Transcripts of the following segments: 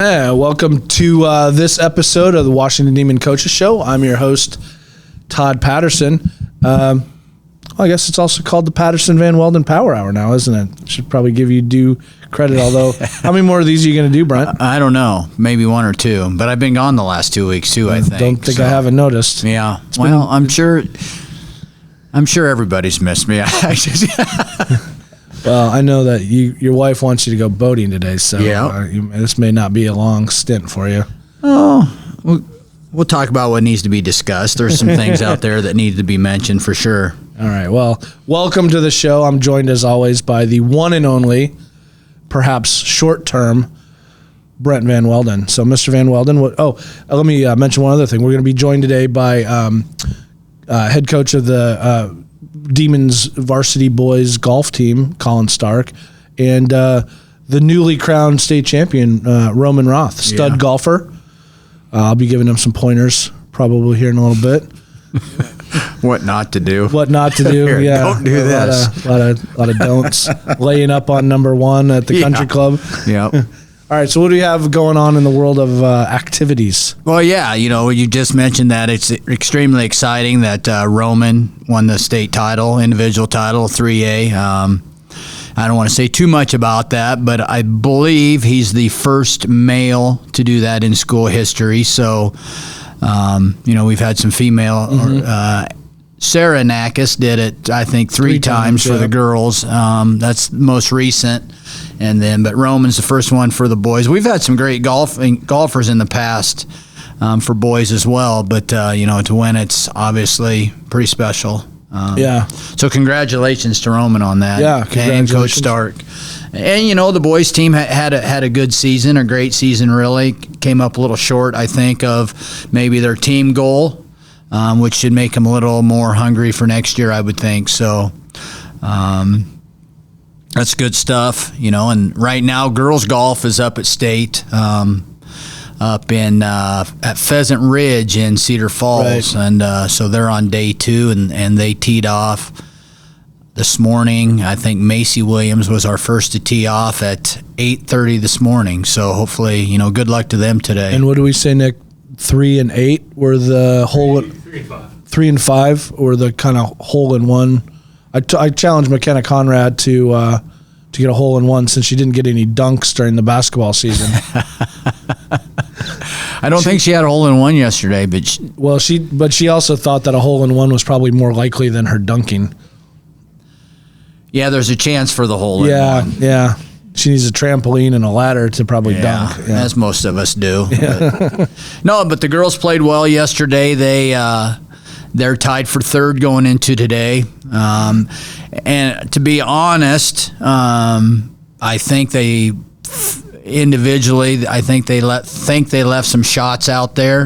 Welcome to this episode of the Washington Demon Coaches Show. I'm your host, Todd Patterson. I guess it's also called the Patterson Van Welden Power Hour now, isn't it? Should probably give you due credit, although how many more of these are you going to do, Brent? I don't know. Maybe one or two. But I've been gone the last 2 weeks, too, I think. Don't think I haven't noticed. Yeah. I'm sure everybody's missed me. Well, I know that your wife wants you to go boating today, so this may not be a long stint for you. Oh, we'll talk about what needs to be discussed. There's some things out there that need to be mentioned for sure. All right. Well, welcome to the show. I'm joined, as always, by the one and only, perhaps short-term, Brent Van Welden. So, Mr. Van Welden, let me mention one other thing. We're going to be joined today by head coach of the Demons varsity boys golf team, Collin Stark, and the newly crowned state champion, Roth, stud golfer. I'll be giving him some pointers probably here in a little bit. What not to do. What not to do, Here, yeah. Don't do this. A lot of don'ts. Laying up on number one at the country club. Yep. All right, so what do we have going on in the world of activities? Well, yeah, you just mentioned that it's extremely exciting that Roman won the state title, individual title, 3A. I don't want to say too much about that, but I believe he's the first male to do that in school history. So, we've had some female. Sarah Nakis did it, I think, three times for the girls. That's most recent. But Roman's the first one for the boys. We've had some great golfers in the past for boys as well. But, to win, it's obviously pretty special. So congratulations to Roman on that. Yeah, congratulations. And Coach Stark. And, the boys team had a good season, a great season really. Came up a little short, I think, of maybe their team goal, which should make them a little more hungry for next year, I would think. So that's good stuff, and right now girls golf is up at state, up in at Pheasant Ridge in Cedar Falls. Right. And so they're on day 2 and they teed off this morning. I think Macy Williams was our first to tee off at 8:30 this morning. So hopefully, good luck to them today. And what do we say, Nick? 3 and 8 were the hole. 3 and 5 were the kind of hole in one. I challenged McKenna Conrad to get a hole in one since she didn't get any dunks during the basketball season. I don't think she had a hole in one yesterday, but she also thought that a hole in one was probably more likely than her dunking. Yeah, there's a chance for the hole in one. Yeah. She needs a trampoline and a ladder to probably dunk. Yeah. As most of us do. Yeah. But the girls played well yesterday. They're tied for third going into today. And to be honest, I think they individually, they left some shots out there.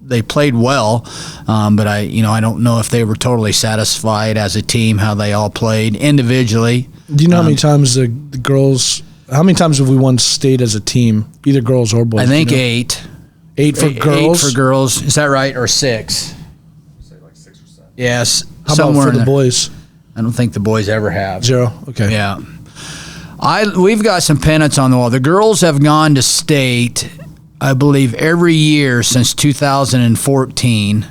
They played well, but I don't know if they were totally satisfied as a team how they all played individually. Do you know how many times the girls? How many times have we won state as a team, either girls or boys? I think 8. 8 for girls. 8 for girls. Is that right, or 6? Say like 6 or 7. Yes. How about for the boys? I don't think the boys ever have. 0. Okay. Yeah. We've got some pennants on the wall. The girls have gone to state, I believe, every year since 2014,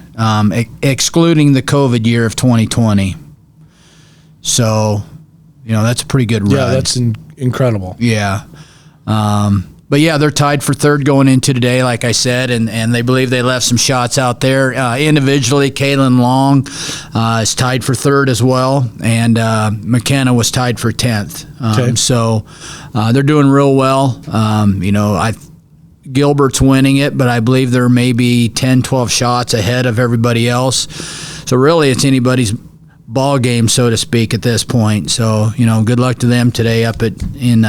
excluding the COVID year of 2020. So, that's a pretty good run. Yeah, that's incredible. Yeah. But yeah, they're tied for third going into today, like I said, and they believe they left some shots out there. Individually, Kaylin Long is tied for third as well, and McKenna was tied for 10th. Okay. So they're doing real well. Gilbert's winning it, but I believe they're maybe 10, 12 shots ahead of everybody else. So really, it's anybody's ball game, so to speak, at this point. So, good luck to them today up in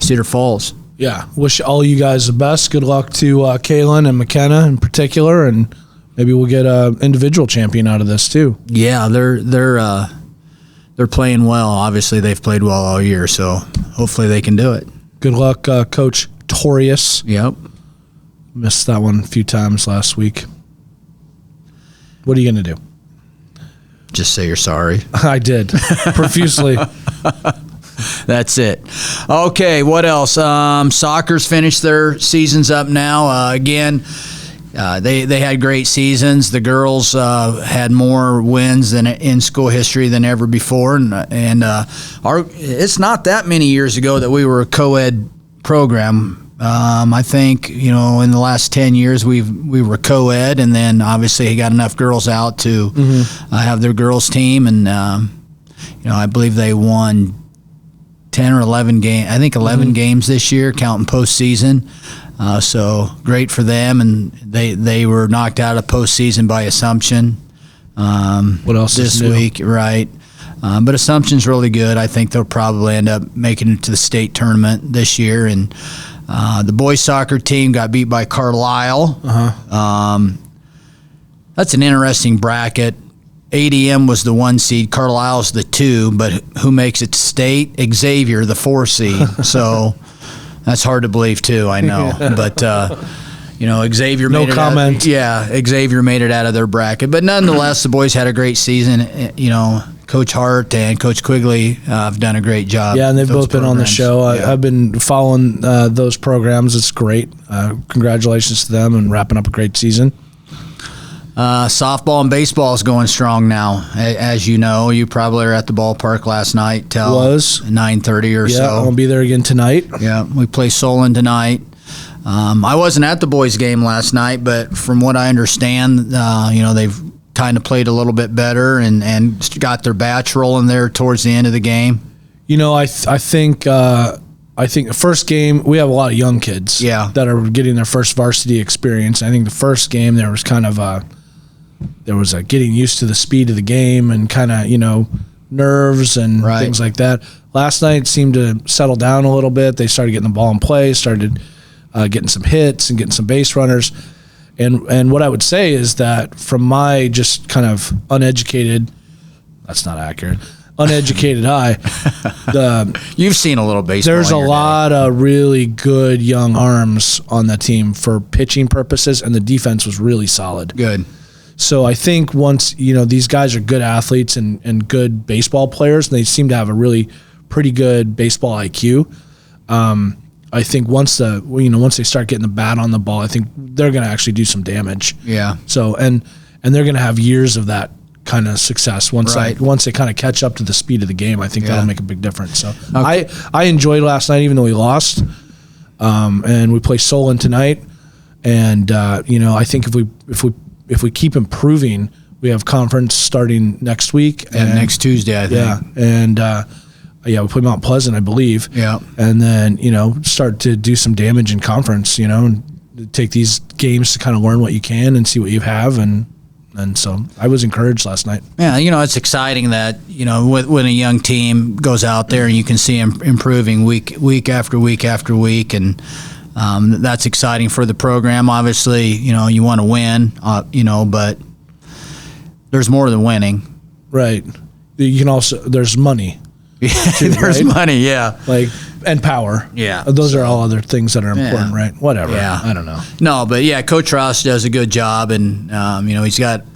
Cedar Falls. Yeah, wish all you guys the best. Good luck to Kaylin and McKenna in particular, and maybe we'll get an individual champion out of this too. Yeah, they're playing well. Obviously, they've played well all year, so hopefully they can do it. Good luck, Coach Torius. Yep. Missed that one a few times last week. What are you going to do? Just say you're sorry. I did, profusely. That's it. Okay, what else? Soccer's finished their seasons up now. Again, they had great seasons. The girls had more wins than in school history than ever before, and it's not that many years ago that we were a co-ed program. I think in the last 10 years we were co-ed, and then obviously he got enough girls out to have their girls team, and I believe they won 10 or 11 games. I think 11 games this year, counting postseason. So great for them, and they were knocked out of postseason by Assumption. What else this is new? week, right? But Assumption's really good. I think they'll probably end up making it to the state tournament this year. And the boys soccer team got beat by Carlisle. That's an interesting bracket. ADM was the 1 seed, Carlisle's the 2, but who makes it to state? Xavier, the 4 seed. So that's hard to believe too, I know. But Xavier No made it comment. Xavier made it out of their bracket. But nonetheless, the boys had a great season. Coach Hart and Coach Quigley have done a great job. Yeah, and they've both been on the show. Yeah. I've been following those programs. It's great. Congratulations to them and wrapping up a great season. Softball and baseball is going strong now. As you know, you probably were at the ballpark last night till 9:30 or so. Yeah, I'll be there again tonight. Yeah, we play Solon tonight. I wasn't at the boys' game last night, but from what I understand, they've kind of played a little bit better and got their bats rolling there towards the end of the game. I think the first game, we have a lot of young kids that are getting their first varsity experience. I think the first game there was kind of getting used to the speed of the game and kind of nerves and things like that. Last night seemed to settle down a little bit. They started getting the ball in play, started getting some hits and getting some base runners. And what I would say is that from my just kind of uneducated eye, You've seen a little baseball. there's a lot of really good young arms on the team for pitching purposes, and the defense was really solid. Good. So I think once, these guys are good athletes and good baseball players, and they seem to have a really pretty good baseball IQ. I think once they start getting the bat on the ball, I think they're going to actually do some damage. Yeah. So and they're going to have years of that kind of success once they kind of catch up to the speed of the game. I think that'll make a big difference. So I enjoyed last night, even though we lost. And we play Solon tonight. And I think if we keep improving, we have conference starting next week. And next Tuesday, I think. Yeah. And we play Mount Pleasant, I believe. Yeah. And then, start to do some damage in conference, and take these games to kind of learn what you can and see what you have. And so I was encouraged last night. Yeah, it's exciting that, when a young team goes out there and you can see them improving week after week after week. And that's exciting for the program. Obviously, you want to win, but there's more than winning. Right. You can also, there's money. Too, there's money, yeah. And power. Yeah. Those are all other things that are important, right? Whatever. Yeah. I don't know. No, but yeah, Coach Roth does a good job, and he's got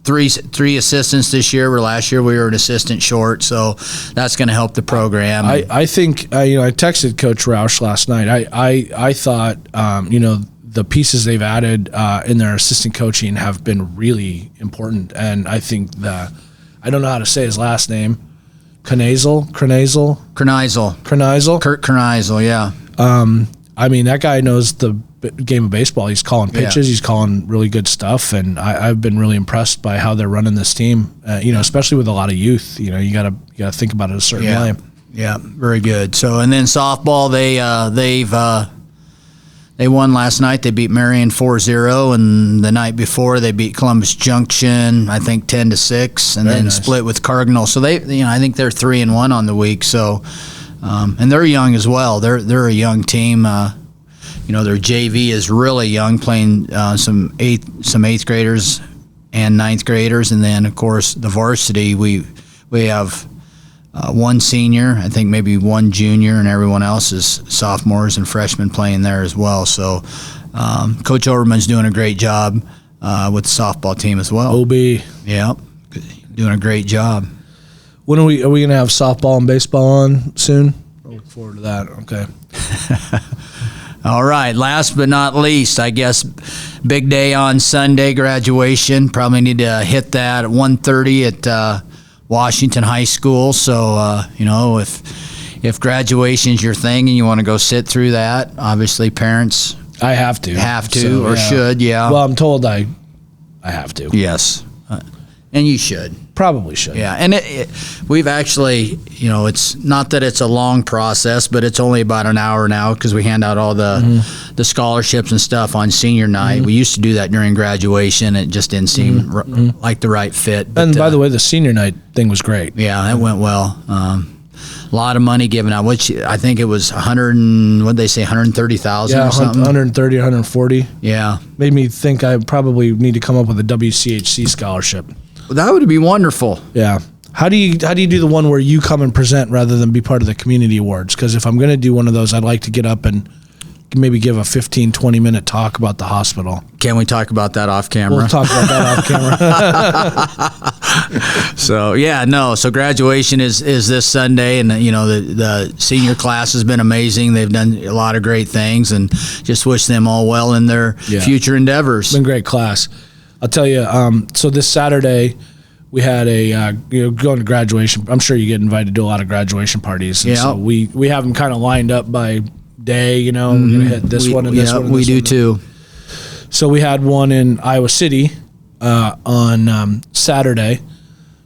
three assistants this year, where last year we were an assistant short, so that's going to help the program. I think I texted Coach Roush last night. I thought the pieces they've added in their assistant coaching have been really important, and I think I don't know how to say his last name. Kurt Kneisel, yeah. That guy knows the game of baseball. He's calling pitches. He's calling really good stuff, and I've been really impressed by how they're running this team. Especially with a lot of youth. You got to think about it a certain way. Yeah, very good. So, and then softball, they won last night. They beat Marion 4-0, and the night before they beat Columbus Junction, I think 10-6, and then split with Cardinal. So I think they're 3-1 on the week. So, and they're young as well. They're a young team. Their JV is really young, playing some eighth graders and ninth graders, and then of course the varsity. We have one senior, I think maybe one junior, and everyone else is sophomores and freshmen playing there as well. So Coach Overman's doing a great job with the softball team as well. OB. Yeah, doing a great job. When are we going to have softball and baseball on soon? I look forward to that. Okay. All right. Last but not least, I guess, big day on Sunday, graduation. Probably need to hit that at 1:30 at Washington High School. So, if graduation's your thing and you want to go sit through that, obviously parents I have to. Should, yeah. Well, I'm told I have to. Yes. And you should. Probably should. Yeah, and we've actually, it's not that it's a long process, but it's only about an hour now because we hand out all the scholarships and stuff on senior night. We used to do that during graduation. It just didn't seem like the right fit. But, and by the way, the senior night thing was great. Yeah, that went well. A lot of money given out, which I think it was 130,000 or something. 130, 140. Yeah. Made me think I probably need to come up with a WCHC scholarship. Well, that would be wonderful. Yeah. How do you do the one where you come and present rather than be part of the community awards? Because if I'm going to do one of those, I'd like to get up and maybe give a 15, 20-minute talk about the hospital. Can we talk about that off camera? We'll talk about that off camera. So graduation is this Sunday, and the senior class has been amazing. They've done a lot of great things, and just wish them all well in their future endeavors. It's been a great class. I'll tell you, so this Saturday we had a going to graduation. I'm sure you get invited to a lot of graduation parties. And so we have them kind of lined up by day, we're going to hit this one and this one. We do too. So we had one in Iowa City on Saturday.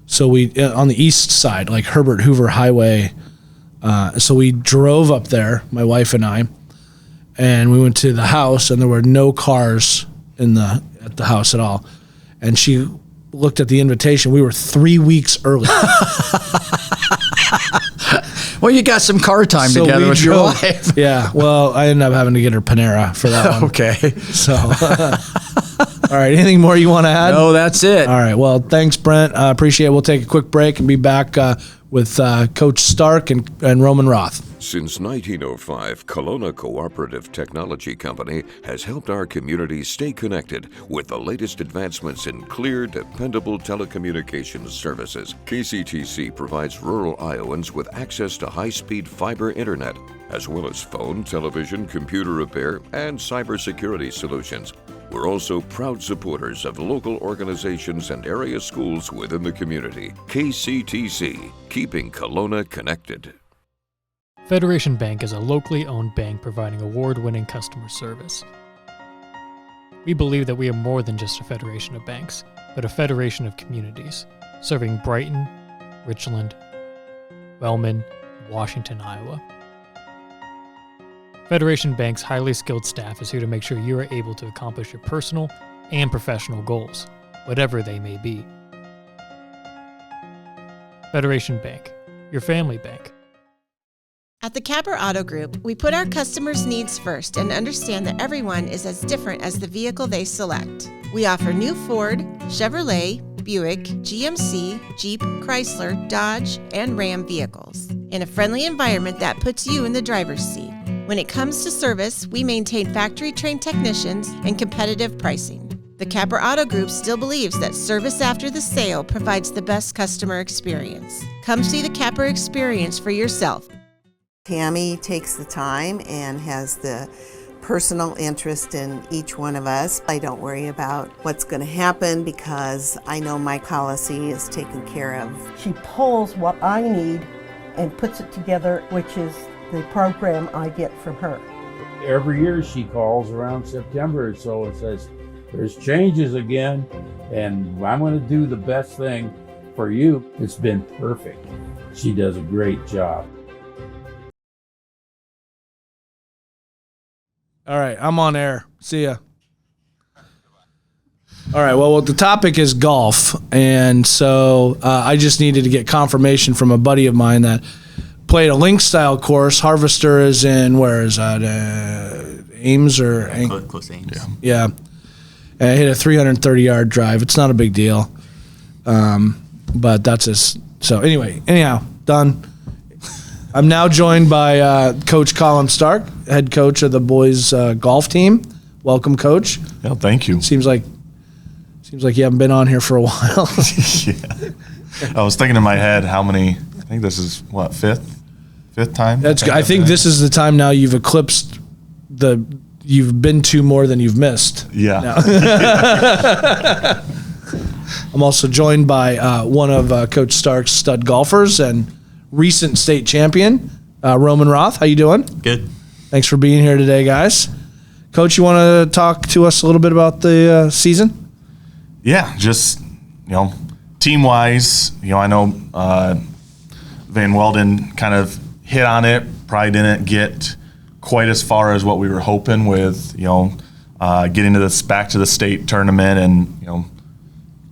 So we on the east side, like Herbert Hoover Highway. So we drove up there, my wife and I, and we went to the house, and there were no cars at the house at all. And she looked at the invitation. We were 3 weeks early. Well, you got some car time together with your wife. Yeah. Well, I ended up having to get her Panera for that one. Okay. So, all right. Anything more you want to add? No, that's it. All right. Well, thanks, Brent. I appreciate it. We'll take a quick break and be back with Coach Stark and Roman Roth. Since 1905, Kelowna Cooperative Technology Company has helped our community stay connected with the latest advancements in clear, dependable telecommunications services. KCTC provides rural Iowans with access to high-speed fiber internet, as well as phone, television, computer repair, and cybersecurity solutions. We're also proud supporters of local organizations and area schools within the community. KCTC, keeping Kelowna connected. Federation Bank is a locally owned bank providing award-winning customer service. We believe that we are more than just a federation of banks, but a federation of communities, serving Brighton, Richland, Wellman, and Washington, Iowa. Federation Bank's highly skilled staff is here to make sure you are able to accomplish your personal and professional goals, whatever they may be. Federation Bank, your family bank. At the Capper Auto Group, we put our customers' needs first and understand that everyone is as different as the vehicle they select. We offer new Ford, Chevrolet, Buick, GMC, Jeep, Chrysler, Dodge, and Ram vehicles in a friendly environment that puts you in the driver's seat. When it comes to service, we maintain factory-trained technicians and competitive pricing. The Capper Auto Group still believes that service after the sale provides the best customer experience. Come see the Capper experience for yourself. Tammy takes the time and has the personal interest in each one of us. I don't worry about what's going to happen because I know my policy is taken care of. She pulls what I need and puts it together, which is the program I get from her. Every year she calls around September or so and says, there's changes again, and I'm going to do the best thing for you. It's been perfect. She does a great job. All right, I'm on air. See ya. All right, well, the topic is golf, and so I just needed to get confirmation from a buddy of mine that played a link-style course. Harvester is in, where is that, Ames or? Close to Ames. Yeah. And I hit a 330-yard drive. It's not a big deal, but that's just, so anyhow, done. I'm now joined by Coach Collin Stark, head coach of the boys golf team. Welcome, Coach. Yeah, thank you. Seems like you haven't been on here for a while. Yeah. I was thinking in my head how many. I think this is what fifth time. I think this is the time now you've eclipsed you've been to more than you've missed. Yeah. I'm also joined by one of Coach Stark's stud golfers and recent state champion, Roman Roth. How you doing? Good. Thanks for being here today, guys. Coach, you want to talk to us a little bit about the season? Yeah, just team wise, I know Van Welden kind of hit on it. Probably didn't get quite as far as what we were hoping with getting to back to the state tournament and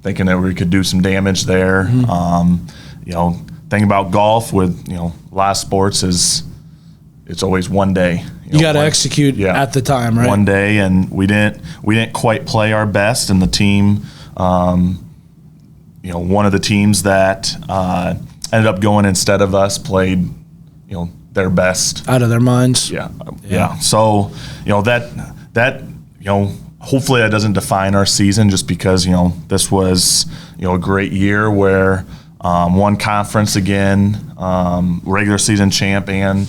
thinking that we could do some damage there. Mm-hmm. Thing about golf with a lot of sports is it's always one day. You got to execute at the time, right? One day, and we didn't quite play our best, and the team, one of the teams that ended up going instead of us played, their best out of their minds. Yeah. So that hopefully that doesn't define our season, just because this was a great year where won conference again, regular season champ and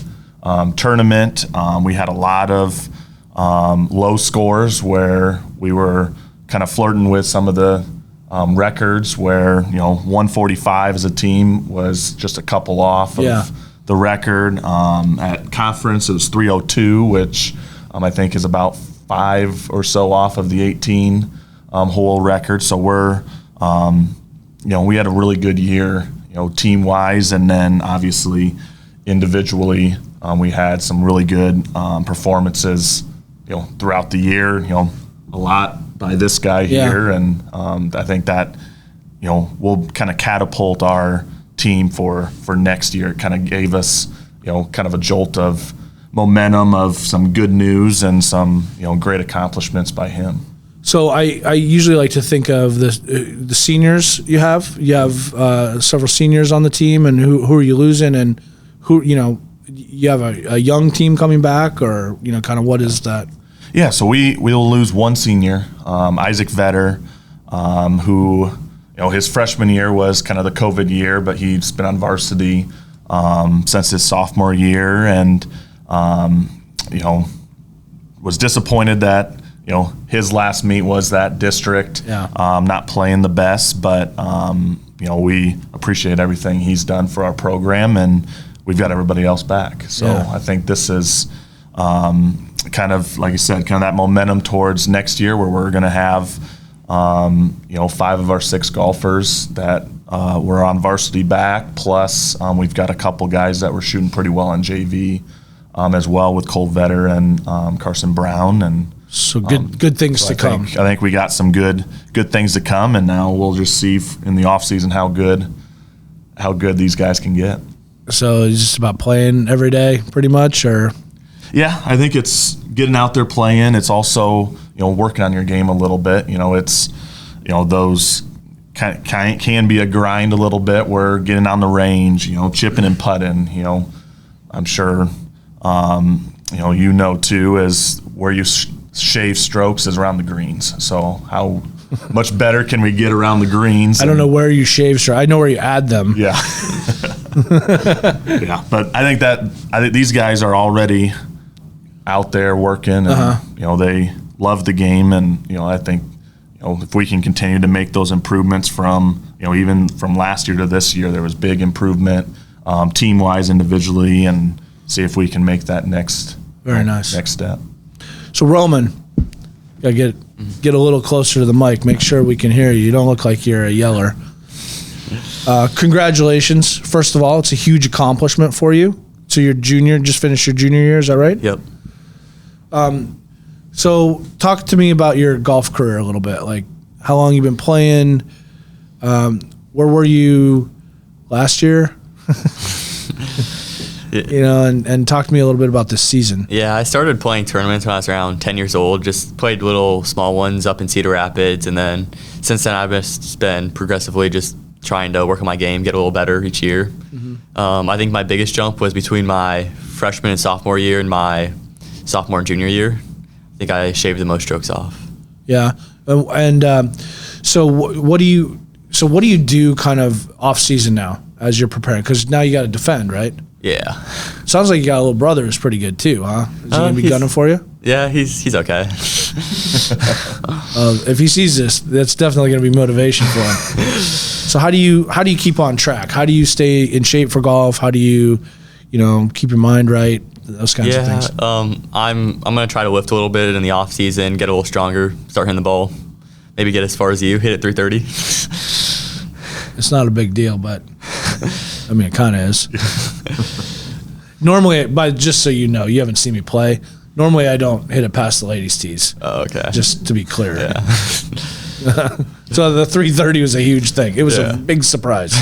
tournament. We had a lot of low scores where we were kind of flirting with some of the records where 145 as a team was just a couple off of the record. At conference it was 302, which I think is about 5 or so off of the 18 hole record. So we're we had a really good year, team wise, and then obviously individually we had some really good performances throughout the year, a lot by this guy here, and I think that will kind of catapult our team for next year. It kind of gave us kind of a jolt of momentum, of some good news and some great accomplishments by him. So I usually like to think of the seniors you have. You have several seniors on the team, and who are you losing, and who you have a young team coming back, or kind of what is that? Yeah, so we'll lose one senior, Isaac Vetter, who his freshman year was kind of the COVID year, but he's been on varsity since his sophomore year, and was disappointed that his last meet was that district, not playing the best, but we appreciate everything he's done for our program, and we've got everybody else back. So I think this is kind of, like you said, kind of that momentum towards next year, where we're going to have 5 of our 6 golfers that were on varsity back, plus we've got a couple guys that were shooting pretty well on JV as well, with Cole Vetter and Carson Brown, and so good things to come. I think we got some good things to come, and now we'll just see in the off season how good these guys can get. So it's just about playing every day, pretty much, or? Yeah, I think it's getting out there playing. It's also working on your game a little bit. It's those can be a grind a little bit. We're getting on the range, chipping and putting. I'm sure too, is where you shave strokes is around the greens. So how much better can we get around the greens? I don't know where you shave strokes. I know where you add them. Yeah. Yeah, but I think these guys are already out there working, and they love the game, and I think if we can continue to make those improvements from even from last year to this year, there was big improvement team wise, individually, and see if we can make that next step. So Roman, gotta get a little closer to the mic. Make sure we can hear you. You don't look like you're a yeller. Congratulations, first of all. It's a huge accomplishment for you. So you're just finished your junior year, is that right? Yep. So talk to me about your golf career a little bit. Like, how long you've been playing? Where were you last year? And talk to me a little bit about this season. Yeah, I started playing tournaments when I was around 10 years old. Just played little small ones up in Cedar Rapids, and then since then I've just been progressively just trying to work on my game, get a little better each year. Mm-hmm. I think my biggest jump was between my freshman and sophomore year and my sophomore and junior year. I think I shaved the most strokes off. Yeah, and so what do you? So what do you do kind of off season now as you're preparing? Because now you got to defend, right? Yeah. Sounds like you got a little brother who's pretty good too, huh? Is he gonna be gunning for you? Yeah, he's okay. If he sees this, that's definitely gonna be motivation for him. So how do you keep on track? How do you stay in shape for golf? How do you keep your mind right? Those kinds of things. I'm gonna try to lift a little bit in the off season, get a little stronger, start hitting the ball, maybe get as far as you, hit it 330. It's not a big deal, but I mean it kind of is. Normally, but just so you know, you haven't seen me play. Normally, I don't hit it past the ladies' tees. Oh, okay. Just to be clear. Yeah. So the 330 was a huge thing. It was a big surprise.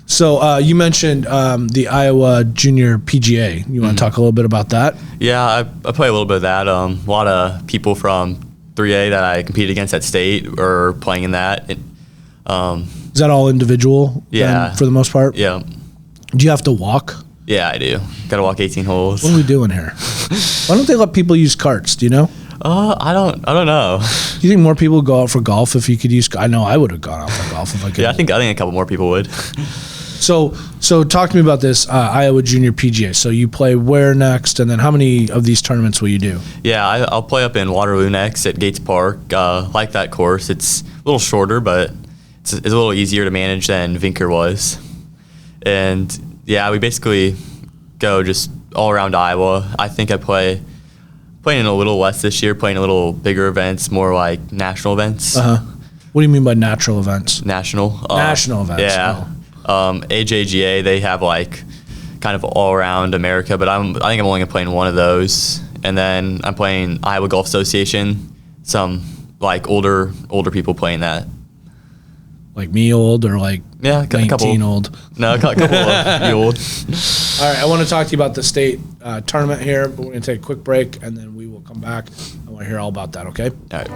So you mentioned the Iowa Junior PGA. You want to talk a little bit about that? Yeah, I play a little bit of that. A lot of people from 3A that I competed against at state are playing in that. Is that all individual? Yeah. For the most part? Yeah. Do you have to walk? Yeah, I do. Got to walk 18 holes. What are we doing here? Why don't they let people use carts? Do you know? I don't know. Do you think more people would go out for golf if you could use? I know I would have gone out for golf if I could. Yeah, I think a couple more people would. So talk to me about this Iowa Junior PGA. So you play where next, and then how many of these tournaments will you do? Yeah, I'll play up in Waterloo next at Gates Park. Like that course. It's a little shorter, but it's a little easier to manage than Vinker was. And yeah, we basically go just all around Iowa. I think I playing a little less this year, playing a little bigger events, more like national events. What do you mean by natural events? National events. Yeah. AJGA, they have like kind of all around America, but I think I'm only playing one of those. And then I'm playing Iowa Golf Association, some like older people playing that. Like me old or like 19 old? No, a couple of you old. All right, I want to talk to you about the state tournament here, but we're going to take a quick break, and then we will come back. I want to hear all about that, okay? All right.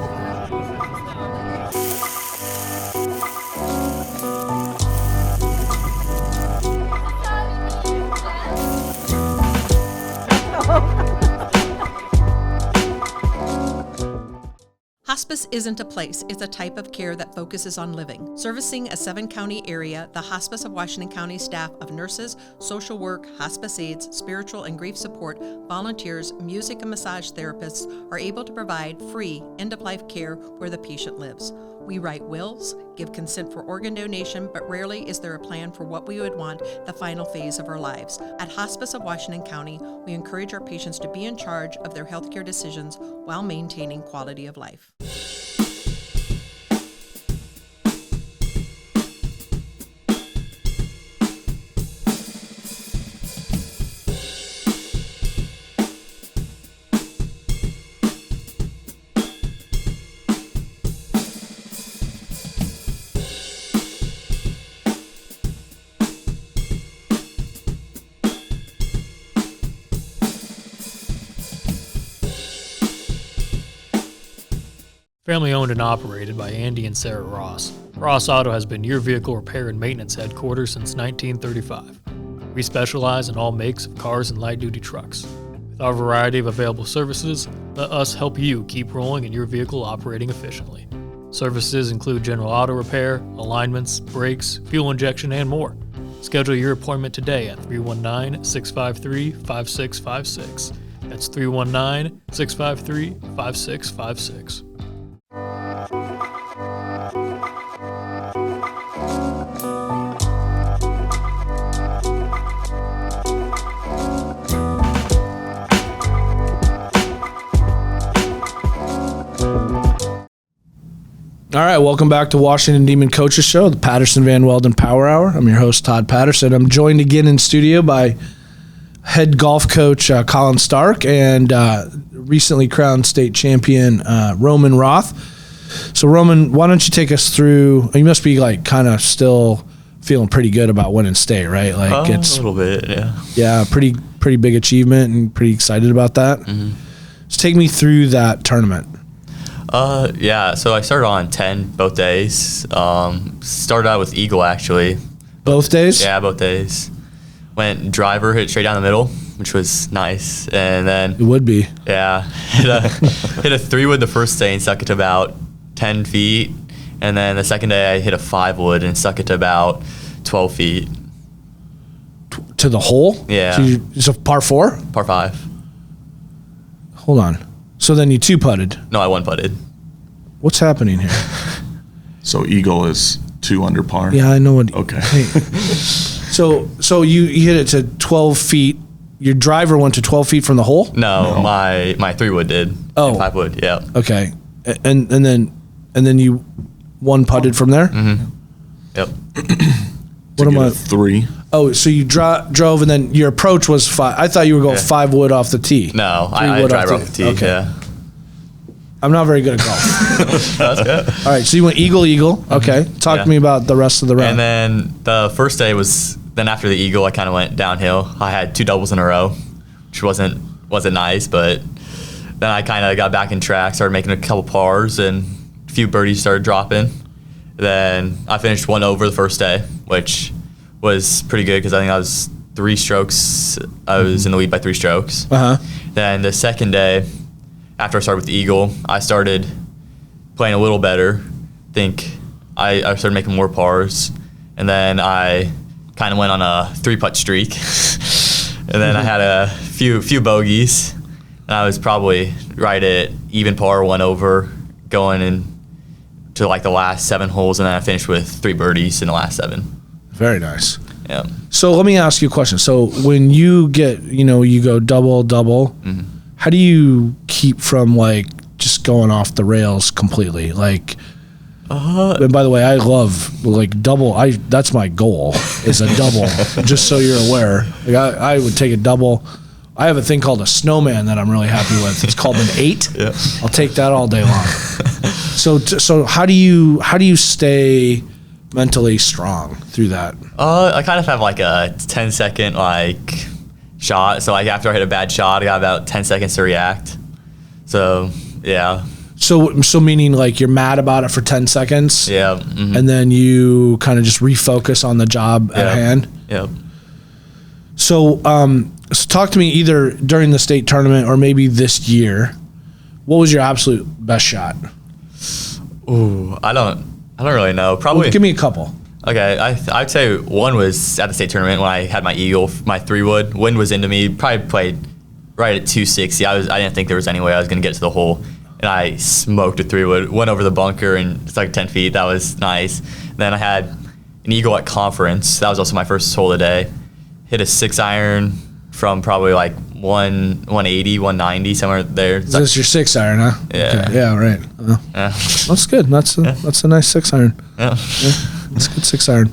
Hospice isn't a place, it's a type of care that focuses on living. Servicing a 7-county area, the Hospice of Washington County staff of nurses, social work, hospice aides, spiritual and grief support, volunteers, music and massage therapists are able to provide free end-of-life care where the patient lives. We write wills, give consent for organ donation, but rarely is there a plan for what we would want the final phase of our lives. At Hospice of Washington County, we encourage our patients to be in charge of their healthcare decisions while maintaining quality of life. Family owned and operated by Andy and Sarah Ross. Ross Auto has been your vehicle repair and maintenance headquarters since 1935. We specialize in all makes of cars and light-duty trucks. With our variety of available services, let us help you keep rolling and your vehicle operating efficiently. Services include general auto repair, alignments, brakes, fuel injection, and more. Schedule your appointment today at 319-653-5656. That's 319-653-5656. All right, welcome back to Washington Demon Coaches Show, the Patterson Van Weldon Power Hour. I'm your host, Todd Patterson. I'm joined again in studio by head golf coach Collin Stark and recently crowned state champion Roman Roth. So, Roman, why don't you take us through? You must be like kind of still feeling pretty good about winning state, right? Like it's a little bit, yeah. Yeah, pretty big achievement and pretty excited about that. Mm-hmm. So, take me through that tournament. Yeah, so I started on 10 both days. Started out with eagle, actually. Both days? Yeah, both days. Went driver, hit straight down the middle, which was nice. And then... It would be. Yeah. Hit a 3-wood the first day and stuck it to about 10 feet. And then the second day I hit a 5-wood and stuck it to about 12 feet. To the hole? Yeah. So it's a par 4? Par 5. Hold on. So then you 2-putted. No, I 1-putted. What's happening here? So Eagle is 2 under par. Yeah, I know what. Okay. Hey. So you hit it to 12 feet. Your driver went to 12 feet from the hole? No. my 3-wood did. Oh. 5-wood, yeah. Okay. And then you 1-putted from there? Mm-hmm. Yep. What am I? 3. Oh, so you drove and then your approach was 5. I thought you were going 5-wood off the tee. No, I drive off the tee. Okay. Yeah. I'm not very good at golf. That's good. All right, so you went eagle. Okay. Talk to me about the rest of the round. And then the first day then after the eagle, I kind of went downhill. I had 2 doubles in a row, which wasn't nice, but then I kind of got back in track, started making a couple pars, and a few birdies started dropping. Then I finished 1 over the first day, which was pretty good because I think I was 3 strokes. I was in the lead by 3 strokes. Uh-huh. Then the second day, after I started with the eagle, I started playing a little better. I think I started making more pars, and then I kind of went on a 3-putt streak. And then I had a few bogeys, and I was probably right at even par, 1 over, going into like the last 7 holes, and then I finished with 3 birdies in the last 7. Very nice. Yeah. So let me ask you a question. So when you get, you go double, Mm-hmm. how do you keep from like just going off the rails completely? Like, and by the way, I love like double. That's my goal is a double. Just so you're aware, like I would take a double. I have a thing called a snowman that I'm really happy with. It's called an 8. Yeah. I'll take that all day long. So how do you stay mentally strong through that? I kind of have like a 10-second like shot. So like after I hit a bad shot, I got about 10 seconds to react. So yeah. So meaning like you're mad about it for 10 seconds. Yeah. Mm-hmm. And then you kind of just refocus on the job at hand. Yep. So talk to me either during the state tournament or maybe this year. What was your absolute best shot? Ooh, I don't really know. Probably. Well, give me a couple. Okay, I'd say one was at the state tournament when I had my eagle, my 3-wood. Wind was into me. Probably played right at 260. I didn't think there was any way I was going to get to the hole, and I smoked a 3-wood. Went over the bunker and it's like 10 feet. That was nice. Then I had an eagle at conference. That was also my first hole of the day. Hit a 6-iron from probably like 180, 190, somewhere there. Is this your 6-iron, huh? Yeah. Okay. Yeah, right. Yeah. That's good. That's a nice 6-iron. Yeah. That's a good 6-iron.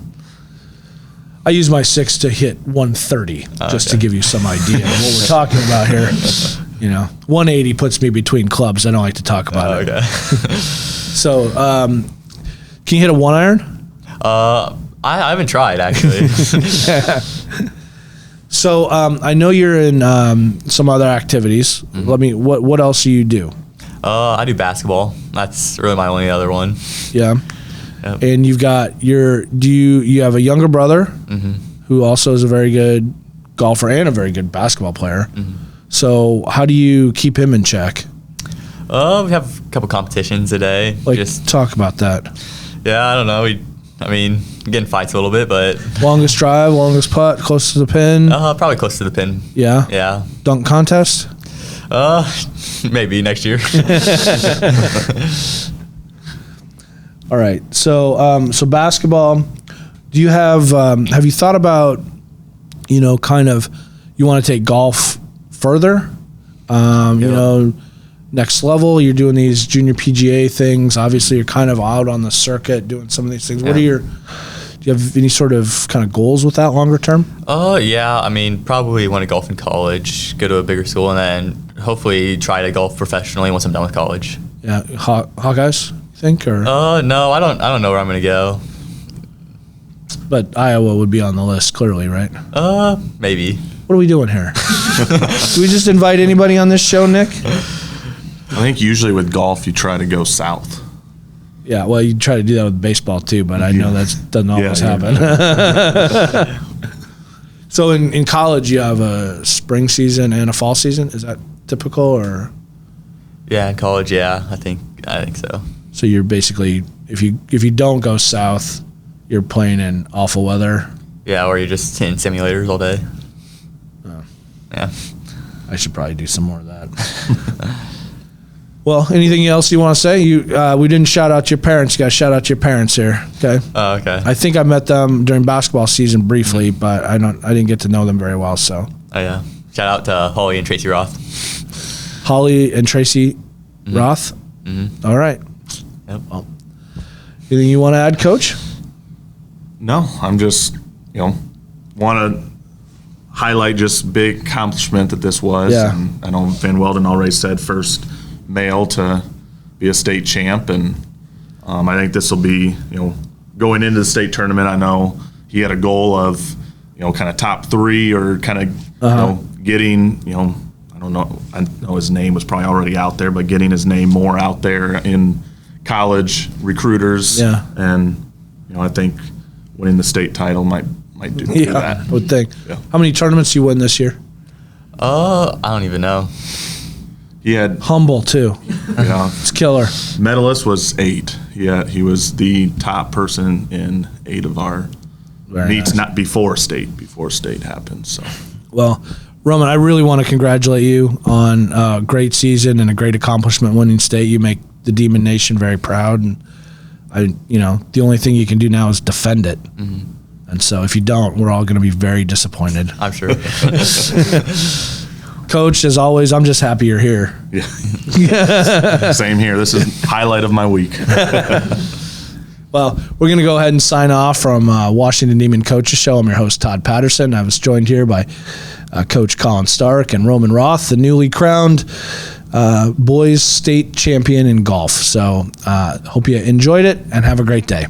I use my 6 to hit 130, just to give you some idea of what we're talking about here. 180 puts me between clubs. I don't like to talk about it. Okay. So, can you hit a 1-iron? I haven't tried actually. So I know you're in some other activities. Mm-hmm. What else do you do? I do basketball. That's really my only other one. Yeah. Yep. And you've got you have a younger brother who also is a very good golfer and a very good basketball player. So how do you keep him in check? We have a couple competitions a day. Just talk about that. Yeah, I don't know. Get in fights a little bit, but longest drive, longest putt, close to the pin. Probably close to the pin. Yeah. Yeah. Dunk contest. Maybe next year. All right. So basketball. Do you have you thought about, kind of, you want to take golf further? Next level. You're doing these junior PGA things. Obviously, you're kind of out on the circuit doing some of these things. Do you have any sort of kind of goals with that longer term? Yeah. Probably want to golf in college, go to a bigger school, and then hopefully try to golf professionally once I'm done with college. Yeah, Hawkeyes, you think, or? No, I don't know where I'm gonna go. But Iowa would be on the list, clearly, right? Maybe. What are we doing here? Do we just invite anybody on this show, Nick? I think usually with golf, you try to go south. Yeah, well, you try to do that with baseball too, but I know that doesn't always happen. So in college, you have a spring season and a fall season. Is that typical, or? Yeah, in college, yeah, I think so. So you're basically, if you don't go south, you're playing in awful weather. Yeah, or you're just in simulators all day. Oh. Yeah. I should probably do some more of that. Well, anything else you want to say? We didn't shout out your parents. You got to shout out your parents here. Okay. Oh, okay. I think I met them during basketball season briefly, but I didn't get to know them very well. So. Oh yeah. Shout out to Holly and Tracy Roth. Holly and Tracy Roth. Mm-hmm. All right. Yep. Well, anything you want to add, Coach? No, I'm just, want to highlight just big accomplishment that this was. Yeah. And I know Van Welden already said first male to be a state champ, and I think this will be, going into the state tournament. I know he had a goal of, kind of top 3 or kind of, getting, I don't know. I know his name was probably already out there, but getting his name more out there in college recruiters. Yeah. And, I think winning the state title might do that. I would think. Yeah. How many tournaments you win this year? I don't even know. He had Humble too. It's killer. Medalist was 8. He was the top person in 8 of our meets, nice. not before state happened. So, Well, Roman, I really want to congratulate you on a great season and a great accomplishment winning state. You make the Demon Nation very proud, and the only thing you can do now is defend it. Mm-hmm. And so if you don't, we're all going to be very disappointed. I'm sure. Coach, as always, I'm just happy you're here. yeah. Same here. This is highlight of my week. Well, we're going to go ahead and sign off from Washington Demon Coaches Show. I'm your host, Todd Patterson. I was joined here by Coach Collin Stark and Roman Roth, the newly crowned boys state champion in golf. So hope you enjoyed it and have a great day.